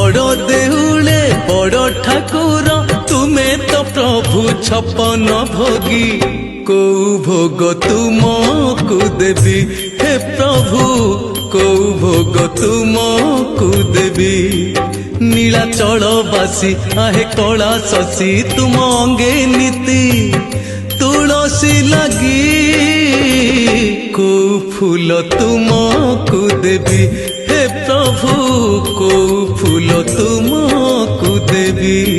बड़ देउले बड़ ठाकुर तुमे तो प्रभु छपन भोगी को भोग तुमको देवी हे प्रभु को भोग तुमको देवी नीलाचलवासी आहे कला शशि तुम अंगे नीति तुलसी लगी को फूल तुमको देवी हे प्रभु को फूल तुमको देवी।